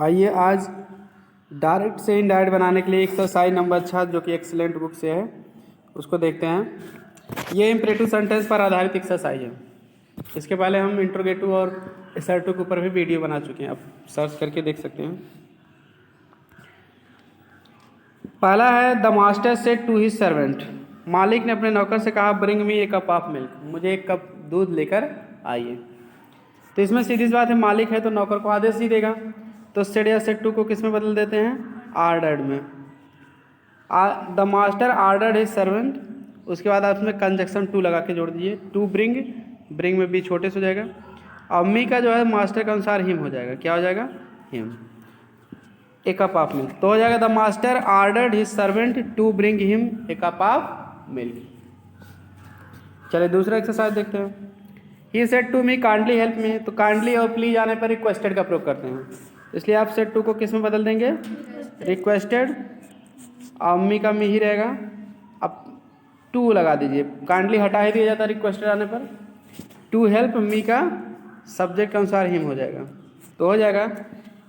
आइए आज डायरेक्ट से इनडायरेक्ट बनाने के लिए एक्सरसाइज नंबर 6 जो कि एक्सीलेंट बुक से है उसको देखते हैं। ये इम्परेटिव सेंटेंस पर आधारित एक्सरसाइज है। इसके पहले हम इंट्रोगेटिव और असर्टिव के ऊपर भी वीडियो बना चुके हैं, आप सर्च करके देख सकते हैं। पहला है the master said to his servant. मालिक ने अपने नौकर से कहा bring me a cup of milk, मुझे एक कप दूध लेकर आइए। तो इसमें सीधी सी बात है, मालिक है तो नौकर को आदेश ही देगा। तो सेड या सेड टू को किस में बदल देते हैं? आर्डर्ड में। The master ordered his servant, उसके बाद आप उसमें कंजक्शन टू लगा के जोड़ दीजिए। टू ब्रिंग, ब्रिंग में भी छोटे से हो जाएगा। और मी का जो है मास्टर के अनुसार हिम हो जाएगा। क्या हो जाएगा? Him. A cup of milk तो हो जाएगा the master ordered his servant to bring him a cup of milk. चलिए दूसरा एक्सरसाइज देखते हैं। He said to me kindly help me, तो काइंडली और प्लीज आने पर रिक्वेस्टेड का प्रयोग करते हैं, इसलिए आप सेड टू को किस में बदल देंगे? रिक्वेस्टेड। और मी का मी ही रहेगा। अब टू लगा दीजिए, काइंडली हटा ही दिया जाता है रिक्वेस्टेड आने पर। टू हेल्प मी का सब्जेक्ट के अनुसार हिम हो जाएगा, तो हो जाएगा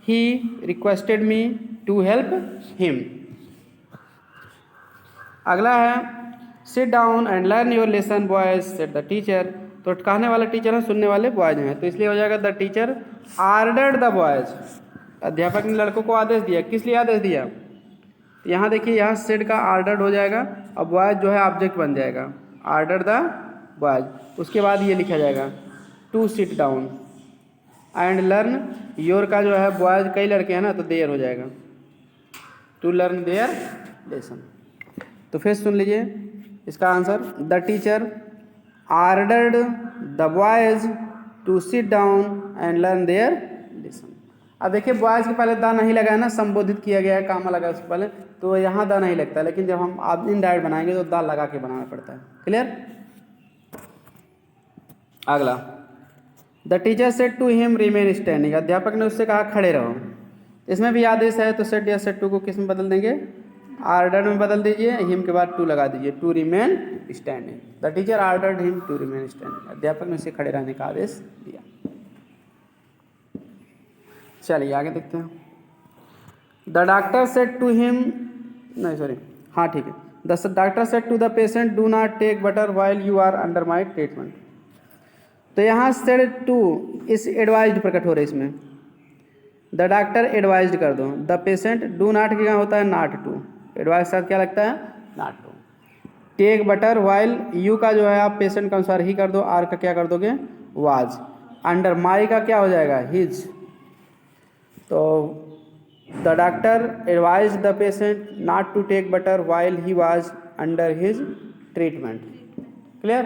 he requested me to help him. अगला है sit down and learn your lesson boys said the teacher. तो कहने वाला टीचर है, सुनने वाले बॉयज हैं, तो इसलिए हो जाएगा the teacher ordered the boys. अध्यापक ने लड़कों को आदेश दिया। किस लिए आदेश दिया? तो यहाँ देखिए, यहाँ सेड का आर्डर्ड हो जाएगा और बॉयज जो है ऑब्जेक्ट बन जाएगा, आर्डर द बॉयज। उसके बाद ये लिखा जाएगा to sit down and learn your का जो है बॉयज कई लड़के हैं ना, तो देयर हो जाएगा टू लर्न देयर लेसन। तो फिर सुन लीजिए इसका answer, the teacher ordered the boys to sit down and learn their lesson. अब देखिए बॉयज के पहले दा नहीं लगा है ना, संबोधित किया गया है, कामा लगा उसके पहले, तो यहाँ दा नहीं लगता, लेकिन जब हम आप इनडायरेक्ट बनाएंगे तो दा लगा के बनाना पड़ता है। क्लियर? अगला the teacher said to him remain standing. अध्यापक ने उससे कहा खड़े रहो। इसमें भी आदेश है, तो सेड या सेड टू को किस में बदल देंगे? आर्डर में बदल दीजिए, हिम के बाद टू लगा दीजिए, to remain standing. The teacher ordered him to remain standing. अध्यापक ने उसे खड़े रहने का आदेश दिया। चलिए आगे देखते हैं। The doctor said to him, नहीं सॉरी, हाँ ठीक है, the doctor said to the patient do not take butter while you are under my treatment. तो यहाँ सेड टू इस एडवाइज्ड प्रकट हो रहा है इसमें। द डॉक्टर एडवाइज्ड कर दो, द पेशेंट डू नॉट के यहाँ होता है नॉट टू, एडवाइस साथ क्या लगता है? Not to. Take butter while you का जो है आप पेशेंट के अनुसार ही कर दो, आर का क्या कर दोगे? वाज। अंडर माई का क्या हो जाएगा? हिज। तो the doctor advise the patient not to take butter while he was under his treatment. Clear?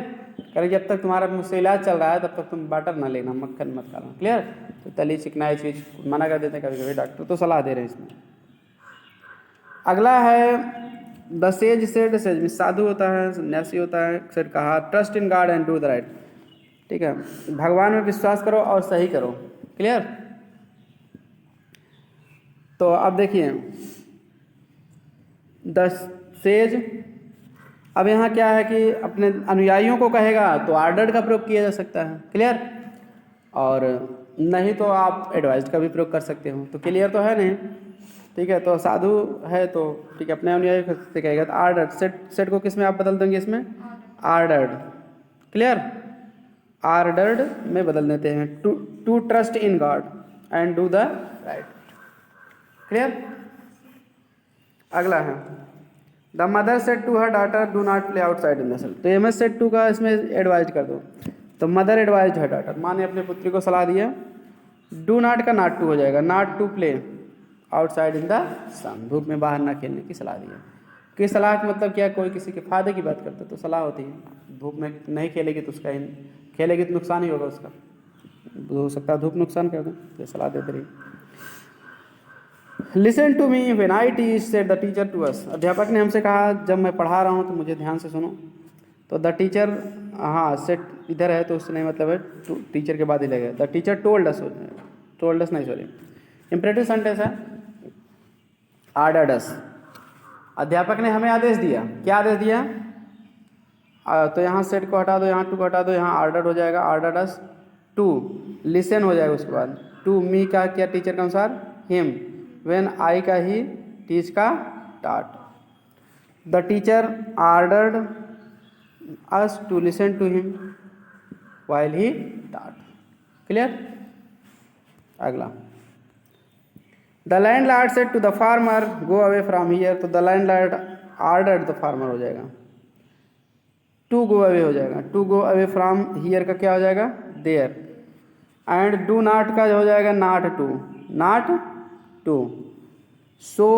करें जब तक तुम्हारा मुझसे इलाज चल रहा है तब तक तुम बटर ना लेना, मक्खन मत खाना। क्लियर? तो तली चिकनाई चीज मना कर देते हैं कभी कभी डॉक्टर, तो सलाह दे रहे हैं इसमें। अगला है द सेज सेड, सेज में साधु होता है, सन्यासी होता है। सेड कहा trust in God and do the right. ठीक है, भगवान में विश्वास करो और सही करो। क्लियर? तो अब देखिए द सेज, अब यहाँ क्या है कि अपने अनुयायियों को कहेगा तो आर्डर्ड का प्रयोग किया जा सकता है। क्लियर? और नहीं तो आप एडवाइज का भी प्रयोग कर सकते हो। तो क्लियर तो है नहीं? ठीक है, तो साधु है तो ठीक है, अपने अनुयायी से कहेगा तो आर्डर्ड। सेट को किस में आप बदल देंगे? इसमें आर्डर्ड। क्लियर? आर्डर्ड में बदल देते हैं, to trust in God and do the right. Clear? अगला है the mother said to her daughter do not play outside in the sun. तो एम एस सेड टू का इसमें एडवाइज कर दो, तो मदर एडवाइज हर डॉटर, माँ ने अपने पुत्री को सलाह दिया। डू नॉट का नॉट टू हो जाएगा, not to play outside in the sun, धूप में बाहर ना खेलने की सलाह दी है। कि सलाह का मतलब क्या? कोई किसी के फायदे की बात करता तो सलाह होती है। धूप में नहीं खेलेगी तो उसका खेलेगी तो नुकसान ही होगा उसका, हो सकता है धूप नुकसान कर दे, तो सलाह देते रही। Listen to me when I teach said the teacher to us. अध्यापक ने हमसे कहा जब मैं पढ़ा रहा हूँ तो मुझे ध्यान से सुनो। तो द टीचर, हाँ सेट इधर है तो उससे नहीं मतलब है, टीचर के बाद ही लगेगा। The teacher told us, told us नहीं सॉरी, इम्परेटिव सेंटेंस है, आर्डर्ड अस। अध्यापक ने हमें आदेश दिया। क्या आदेश दिया? तो यहाँ सेट को हटा दो, यहाँ टू को हटा दो, यहाँ आर्डर्ड हो जाएगा, आर्डर्ड अस। टू लिसन हो जाएगा उसके बाद, टू मी का क्या टीचर के अनुसार हिम व्हेन आई का ही, टीच का taught. The teacher ordered us to listen to him while he taught. Clear. अगला, the landlord said to the farmer go away from here, तो the landlord ordered the farmer हो जाएगा, to go away हो जाएगा, to go away from here का क्या हो जाएगा, देयर। एंड डू नॉट का हो जाएगा नॉट टू, नॉट टू। सो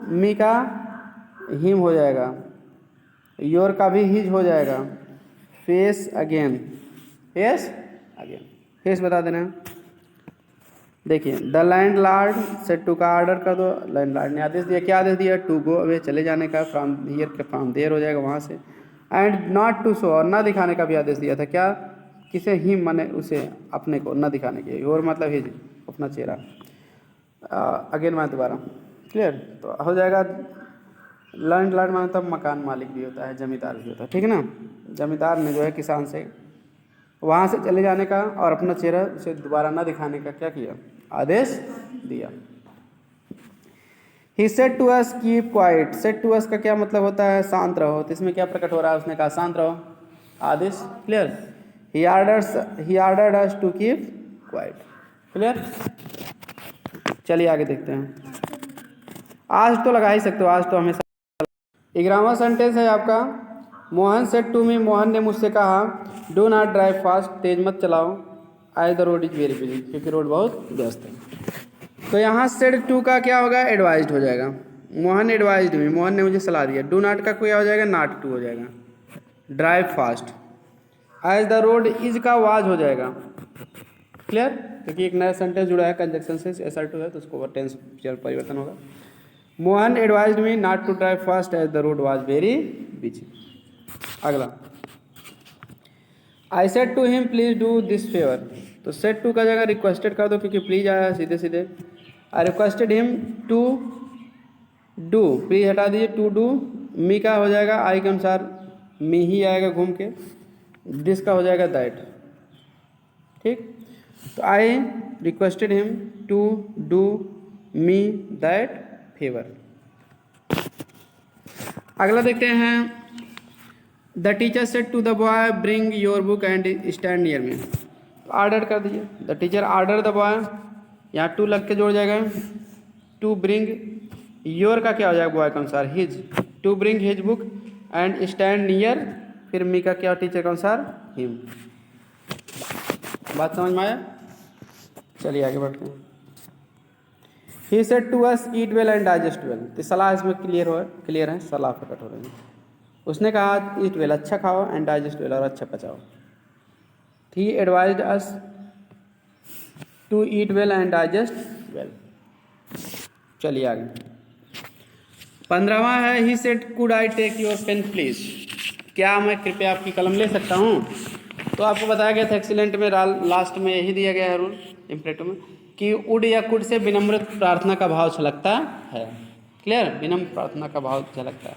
मी का हिम हो जाएगा, योर का भी हिज हो जाएगा, face again, face again, face बता देना। देखिए, द लैंडलॉर्ड सेड टू का ऑर्डर कर दो, लैंडलॉर्ड ने आदेश दिया, क्या आदेश दिया, टू गो अवे चले जाने का, फ्रॉम हियर के फ्रॉम देयर हो जाएगा वहाँ से। एंड नॉट टू शो, और ना दिखाने का भी आदेश दिया था, क्या, किसे, हिम माने उसे, अपने को ना दिखाने के, और मतलब हिज अपना चेहरा। अगेन मैं दोबारा, क्लियर। तो हो जाएगा लैंडलॉर्ड माने तब मकान मालिक भी होता है, जमींदार भी होता है, ठीक है ना। जमींदार ने जो है किसान से वहाँ से चले जाने का और अपना चेहरा उसे दोबारा ना दिखाने का क्या किया, आदेश दिया। He said to us keep quiet, said to us का क्या मतलब होता है, शांत रहो। तो इसमें क्या प्रकट हो रहा है, उसने कहा शांत रहो, आदेश। Clear. He ordered us to keep quiet. Clear. चलिए आगे देखते हैं। आज तो लगा ही सकते हो, आज तो हमेशा। 11वां सेंटेंस है आपका, Mohan said to me, Mohan ने मुझसे कहा, डू नॉट ड्राइव फास्ट, तेज मत चलाओ, as the road is very busy, क्योंकि रोड बहुत व्यस्त है। तो यहाँ सेड टू का क्या होगा, एडवाइज्ड हो जाएगा। मोहन एडवाइज्ड मी, मोहन ने मुझे सलाह दिया। डू नॉट का क्या हो जाएगा, नॉट टू हो जाएगा। Drive fast, as the road is का वाज हो जाएगा। क्लियर, क्योंकि एक नया सेंटेंस जुड़ा है कंजक्शन से, एसर टू है, तो उसको टेंस परिवर्तन होगा। Mohan advised me not to drive fast as the road was very busy. अगला, I said to him please do this favour, तो सेड टू का जगह रिक्वेस्टेड कर दो, क्योंकि प्लीज आया है सीधे सीधे। I requested him to do, please हटा दीजिए, टू डू। मी का हो जाएगा आई के अनुसार मी ही आएगा घूम के, दिस का हो जाएगा दैट। ठीक, तो I requested him to do me that favour. अगला देखते हैं, the teacher said to the boy bring your book and stand near me, order कर दीजिए। The teacher order the boy, यहाँ टू लग के जोड़ जाएगा, टू ब्रिंग, योर का क्या हो जाएगा बॉय के अनुसार his, to bring his book and stand near, फिर मी का क्या टीचर के अनुसार हिम। बात समझ में आया। चलिए आगे बढ़ते हैं। He said to us eat well and digest well, तो सलाह इसमें क्लियर है, सलाह प्रकट हो रही है। उसने कहा ईट वेल, अच्छा खाओ, एंड डाइजेस्ट वेल, और अच्छा पचाओ। He advised us to eat well and digest well. चलिए आगे। 15वां है, he said could I take your pen please, क्या मैं कृपया आपकी कलम ले सकता हूँ। तो आपको बताया गया था एक्सीलेंट में, लास्ट में यही दिया गया है रूल इम्परेटिव में, कि उड या कुड से विनम्र प्रार्थना का भाव छलकता है। क्लियर, विनम्र प्रार्थना का भाव झलकता है,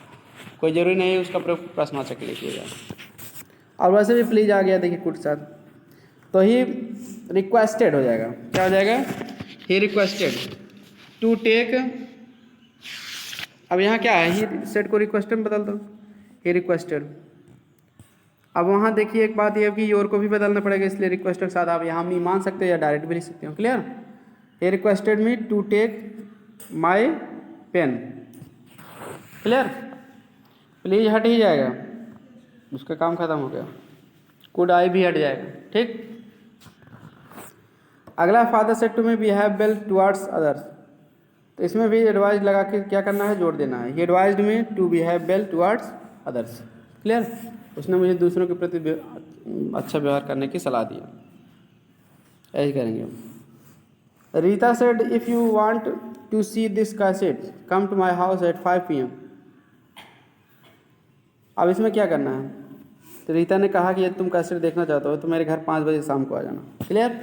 कोई जरूरी नहीं है उसका प्रयोग प्रश्नवाचक लिखिएगा। और वैसे भी प्लीज आ गया, देखिए कुड साथ, तो ही रिक्वेस्टेड हो जाएगा, क्या हो जाएगा, ही रिक्वेस्टेड टू टेक। अब यहाँ क्या है, ही सेड को रिक्वेस्टेड में बदल दो, ही रिक्वेस्टेड। अब वहाँ देखिए एक बात ये है कि योर को भी बदलना पड़ेगा, इसलिए रिक्वेस्टेड के साथ आप यहाँ मी मान सकते हो या डायरेक्ट भी लिख सकते हो। Clear, he requested me to take my pen. Clear, please हट ही जाएगा, उसका काम खत्म हो गया, कुड आई भी हट जाएगा। ठीक, अगला, father said to me behave well towards others, तो इसमें भी एडवाइज लगा के क्या करना है, जोड़ देना है। He advised me to behave well towards others. Clear, उसने मुझे दूसरों के प्रति अच्छा व्यवहार करने की सलाह दी। ऐसे करेंगे। Rita said if you want to see this cassette come to my house at 5 PM। अब इसमें क्या करना है, तो रीता ने कहा कि यदि तुम कैसेट देखना चाहते हो तो मेरे घर 5 बजे शाम को आ जाना। क्लियर,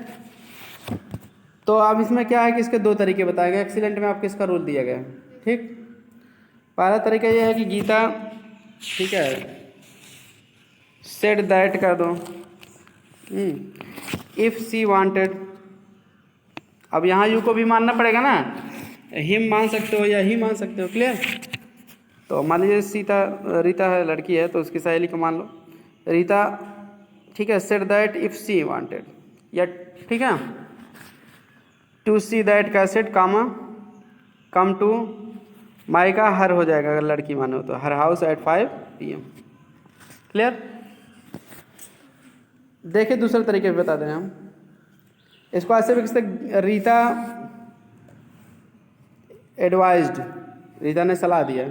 तो अब इसमें क्या है कि इसके 2 तरीके बताए गए, एक्सीलेंट में आपको इसका रूल दिया गया है। ठीक, पहला तरीका यह है कि गीता, ठीक है, सेड दैट कर दो, इफ़ सी वांटेड। अब यहाँ यू को भी मानना पड़ेगा ना, हिम मान सकते हो या ही मान सकते हो। क्लियर। तो मान लीजिए रीता है, लड़की है, तो उसकी सहेली को मान लो रीता। ठीक है, said that if she wanted, या ठीक है, टू सी दैट का said comma come to my का हर हो जाएगा अगर लड़की मानो तो, her house at 5 PM। Clear. देखिए दूसरे तरीके से बता दें हम इसको, ऐसे भी किससे, रीता एडवाइज्ड, रीता ने सलाह दिया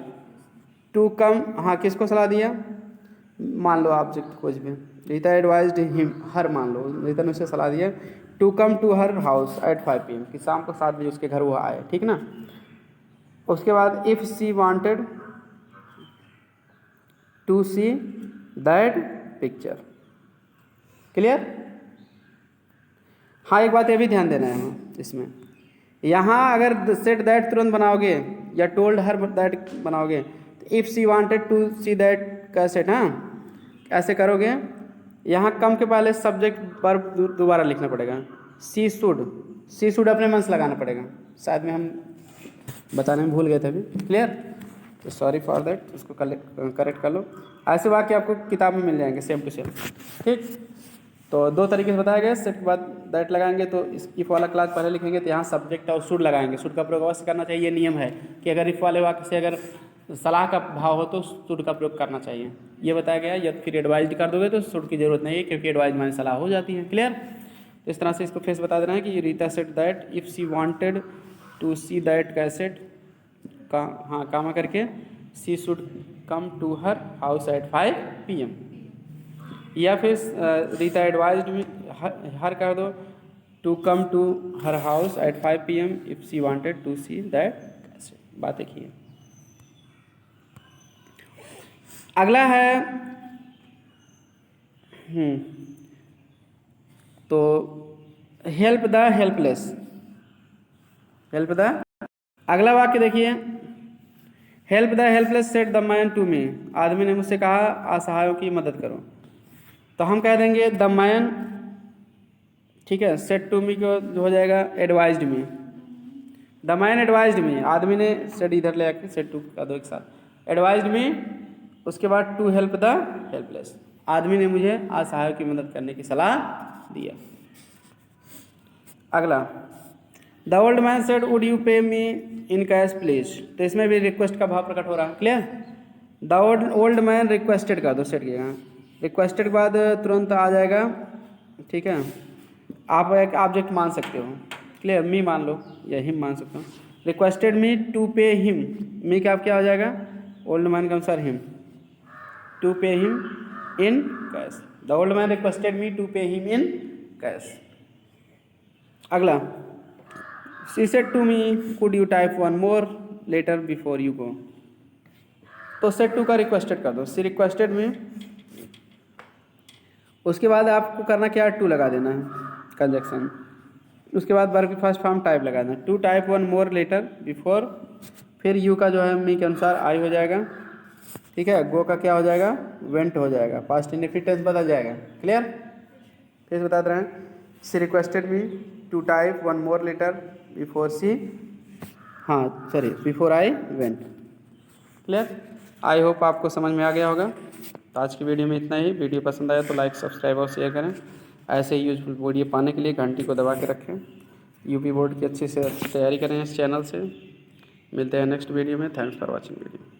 टू कम, हाँ किसको सलाह दिया, मान लो ऑब्जेक्ट कुछ भी, रीता एडवाइज्ड हिम, हर मान लो, रीता ने उसे सलाह दिया to come to her house at 5 PM, कि शाम को 7 बजे उसके घर वो आए। ठीक ना। उसके बाद if she wanted to see that picture. Clear. हाँ एक बात ये भी ध्यान देना है हमें इसमें, यहाँ अगर सेट दैट तुरंत बनाओगे या टोल्ड हर दैट बनाओगे तो if she wanted to see that का सेट, हाँ कैसे करोगे, यहाँ कम के पहले सब्जेक्ट वर्ब दोबारा लिखना पड़ेगा, सी शुड अपने मन से लगाना पड़ेगा, शायद में हम बताने में भूल गए थे अभी। क्लियर। तो सॉरी फॉर दैट, उसको करेक्ट कर लो। ऐसे वाक्य आपको किताब में मिल जाएंगे सेम टू सेम। ठीक। तो दो तरीके से बताया गया, सेट के बाद दैट लगाएंगे तो इफ वाला क्लास पहले लिखेंगे तो यहाँ सब्जेक्ट और शुड लगाएंगे, शुड का प्रयोग अवश्य करना चाहिए, ये नियम है कि अगर इफ वाले वाक्य से अगर सलाह का भाव हो तो शुड का प्रयोग करना चाहिए, ये बताया गया है। या फिर एडवाइज कर दोगे तो शुड की जरूरत नहीं है, क्योंकि एडवाइज माने सलाह हो जाती है। क्लियर। तो इस तरह से इसको फेस बता देना है कि Rita said that if she wanted to see that का सेट का, हाँ कामा करके she should come to her house at 5 PM, या फिर रीता एडवाइज्ड में हर कर दो to come to her house at 5 PM if she wanted to see that. बात एक ही है। अगला है तो help the helpless, help the, अगला वाक्य देखिए, help the helpless said the man to me, आदमी ने मुझसे कहा असहायों की मदद करो, तो हम कह देंगे द मैन, ठीक है, सेट टू मी को जो हो जाएगा advised me, the man advised me, आदमी ने सेट इधर ले आके सेट टू का दो एक साथ, एडवाइज्ड मी, उसके बाद टू हेल्प द हेल्पलेस, आदमी ने मुझे असहायों की मदद करने की सलाह दिया। अगला, the old man said would you पे मी इन कैश प्लीज, तो इसमें भी रिक्वेस्ट का भाव प्रकट हो रहा है। Clear. The old man requested का दो सेट किएगा, रिक्वेस्टेड के बाद तुरंत आ जाएगा। ठीक है, आप एक ऑब्जेक्ट मान सकते हो। क्लियर। मी मान लो या हिम मान सकते हो। Requested me to pay him, me का क्या हो जाएगा, ओल्ड मैन के अनुसार him, to pay him in cash, the old man requested me to pay him in cash. अगला, she said to me could you type one more letter before you go, तो said to का requested कर दो, सी requested मी, उसके बाद आपको करना क्या है, टू लगा देना है कंजक्शन, उसके बाद वर्ब की फर्स्ट फॉर्म टाइप लगा देना, to type one more letter before, फिर यू का जो है मी के अनुसार आई हो जाएगा। ठीक है, गो का क्या हो जाएगा, वेंट हो जाएगा, पास्ट इंडेफिनिट टेंस बदल जाएगा। क्लियर। फिर बता रहे हैं, she requested me to type one more letter before she, हाँ sorry before I went. Clear. I hope आपको समझ में आ गया होगा। तो आज की वीडियो में इतना ही। वीडियो पसंद आया तो लाइक सब्सक्राइब और शेयर करें। ऐसे ही यूजफुल वीडियो पाने के लिए घंटी को दबा के रखें। यूपी बोर्ड की अच्छी से तैयारी करें इस चैनल से। मिलते हैं नेक्स्ट वीडियो में। Thanks for watching video.